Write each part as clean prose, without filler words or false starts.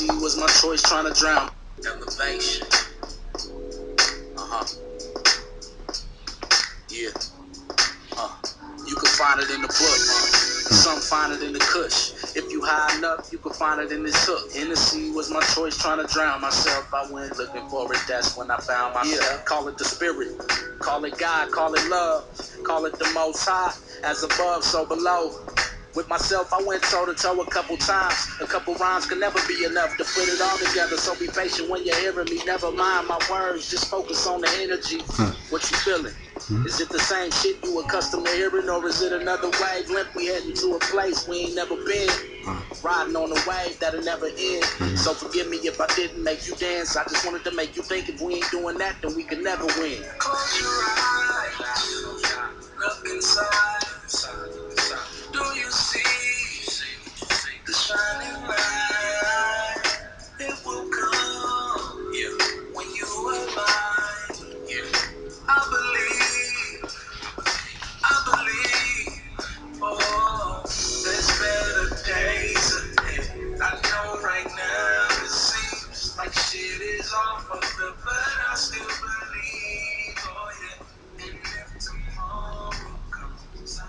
sea was my choice, trying to drown. Elevation. Yeah. You can find it in the book. Some find it in the kush. If you high enough, you can find it in this hook. In the sea was my choice, trying to drown myself. I went looking for it, that's when I found myself. Yeah. Call it the spirit, call it God, call it love, call it the most high. As above, so below. With myself, I went toe to toe a couple times. A couple rhymes can never be enough to put it all together. So be patient when you're hearing me. Never mind my words, just focus on the energy. What you feeling? Is it the same shit you accustomed to hearing, or is it another wavelength? We heading to a place we ain't never been. Riding on a wave that'll never end. So forgive me if I didn't make you dance. I just wanted to make you think if we ain't doing that, then we could never win. Close your eyes, look inside. Do you see the shining light? It will come when you are mine. I believe, oh, there's better days ahead. I know right now it seems like shit is off of the, but I still believe, oh yeah. And if tomorrow comes, I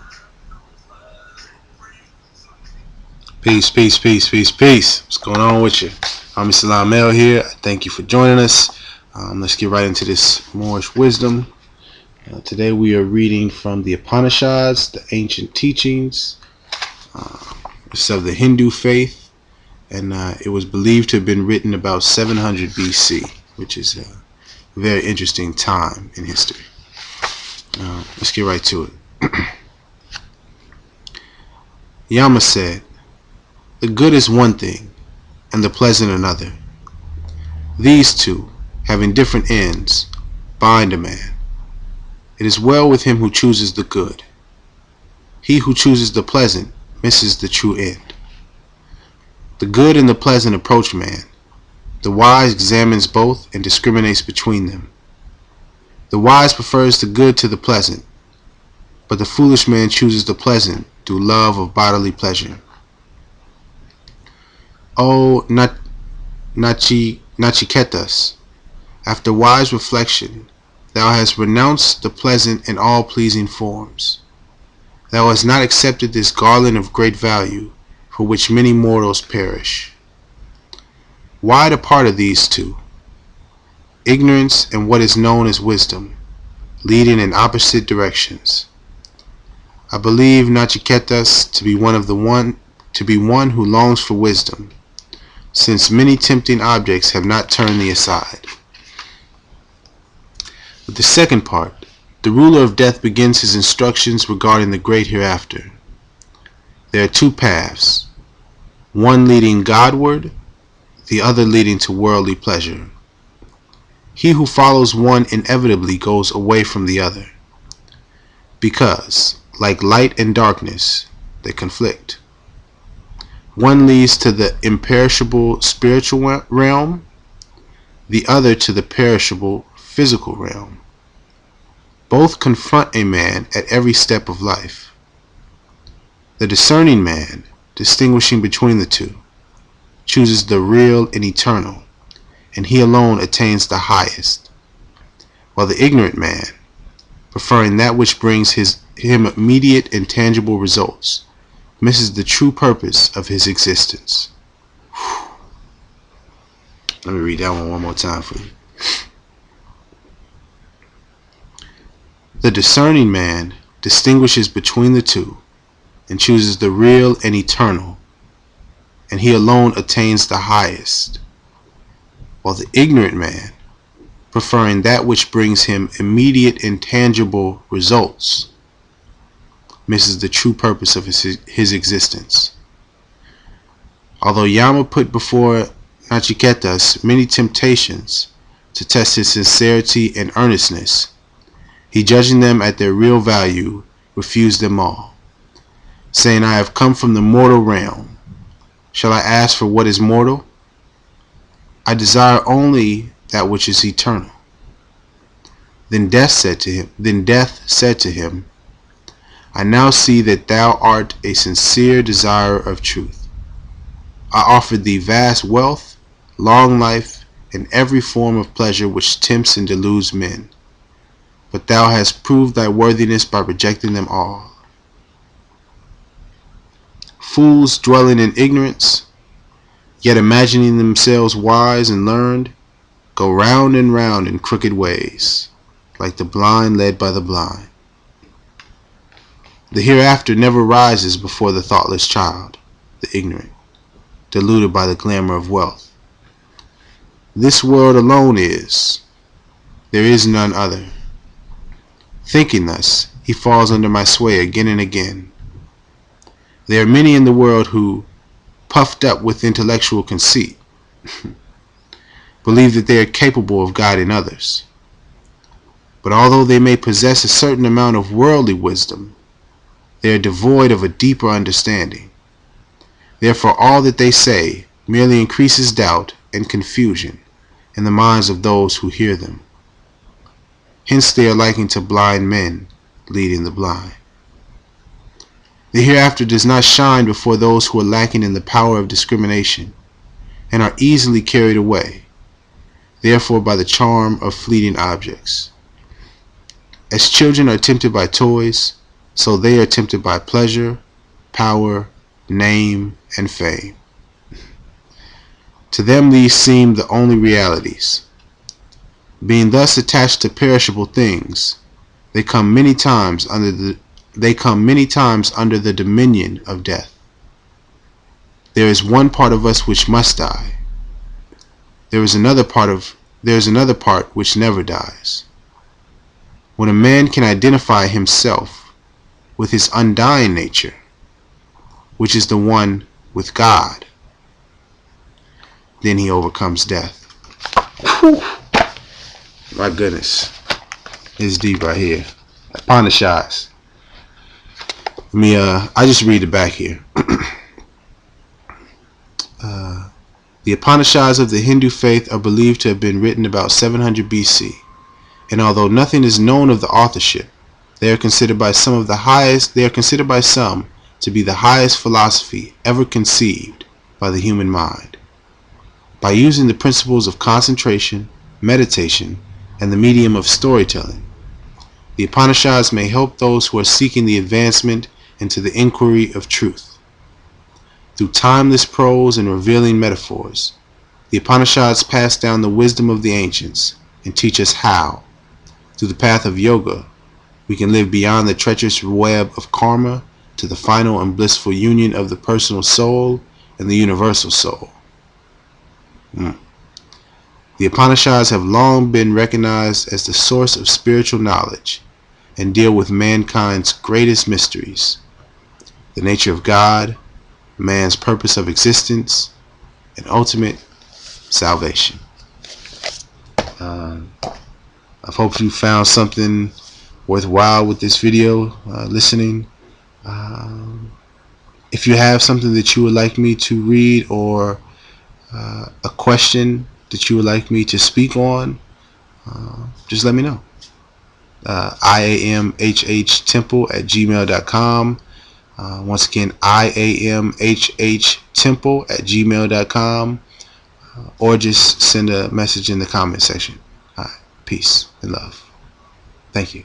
know what it brings. Peace. What's going on with you? I'm Mr. Lamel here. Thank you for joining us. Let's get right into this Moorish wisdom. Today we are reading from the Upanishads, the ancient teachings. It's of the Hindu faith, and it was believed to have been written about 700 BC, which is a very interesting time in history. Let's get right to it. Yama said, "The good is one thing, and the pleasant another. These two, having different ends, bind a man. It is well with him who chooses the good. He who chooses the pleasant misses the true end. The good and the pleasant approach man. The wise examines both and discriminates between them. The wise prefers the good to the pleasant, but the foolish man chooses the pleasant through love of bodily pleasure. O Nachiketas, after wise reflection, thou hast renounced the pleasant and all-pleasing forms. Thou hast not accepted this garland of great value, for which many mortals perish. Wide apart are these two, ignorance and what is known as wisdom, leading in opposite directions. I believe Nachiketas to be one who longs for wisdom, since many tempting objects have not turned thee aside." With the second part, the ruler of death begins his instructions regarding the great hereafter. There are two paths, one leading Godward, the other leading to worldly pleasure. He who follows one inevitably goes away from the other, because, like light and darkness, they conflict. One leads to the imperishable spiritual realm, the other to the perishable physical realm. Both confront a man at every step of life. The discerning man, distinguishing between the two, chooses the real and eternal, and he alone attains the highest, while the ignorant man, preferring that which brings him immediate and tangible results, misses the true purpose of his existence. Let me read that one more time for you. The discerning man distinguishes between the two and chooses the real and eternal, and he alone attains the highest, while the ignorant man, preferring that which brings him immediate and tangible results, misses the true purpose of his existence. Although Yama put before Nachiketas many temptations to test his sincerity and earnestness, he, judging them at their real value, refused them all, saying, "I have come from the mortal realm. Shall I ask for what is mortal? I desire only that which is eternal." Then death said to him, "I now see that thou art a sincere desirer of truth. I offered thee vast wealth, long life, and every form of pleasure which tempts and deludes men. But thou hast proved thy worthiness by rejecting them all. Fools dwelling in ignorance, yet imagining themselves wise and learned, go round and round in crooked ways, like the blind led by the blind. The hereafter never rises before the thoughtless child, the ignorant, deluded by the glamour of wealth. This world alone is, there is none other. Thinking thus, he falls under my sway again and again. There are many in the world who, puffed up with intellectual conceit, believe that they are capable of guiding others. But although they may possess a certain amount of worldly wisdom, they are devoid of a deeper understanding. Therefore, all that they say merely increases doubt and confusion in the minds of those who hear them. Hence they are likened to blind men leading the blind. The hereafter does not shine before those who are lacking in the power of discrimination and are easily carried away, therefore, by the charm of fleeting objects. As children are tempted by toys, so they are tempted by pleasure, power, name, and fame. To them these seem the only realities. Being thus attached to perishable things, they come many times under the dominion of death. There is one part of us which must die. There is another part which never dies. When a man can identify himself with his undying nature, which is the one with God, then he overcomes death. My goodness, it's deep right here. Upanishads. I just read the back here. The Upanishads of the Hindu faith are believed to have been written about 700 BC, and although nothing is known of the authorship, they are considered by some to be the highest philosophy ever conceived by the human mind. By using the principles of concentration, meditation, and the medium of storytelling, the Upanishads may help those who are seeking the advancement into the inquiry of truth. Through timeless prose and revealing metaphors, the Upanishads pass down the wisdom of the ancients and teach us how, through the path of yoga, we can live beyond the treacherous web of karma to the final and blissful union of the personal soul and the universal soul. The Upanishads have long been recognized as the source of spiritual knowledge and deal with mankind's greatest mysteries: the nature of God, man's purpose of existence, and ultimate salvation. I hope you found something worthwhile with this video listening. If you have something that you would like me to read, or a question that you would like me to speak on, just let me know. iamhhtemple@gmail.com. Once again, iamhhtemple@gmail.com, or just send a message in the comment section. All right, peace and love. Thank you.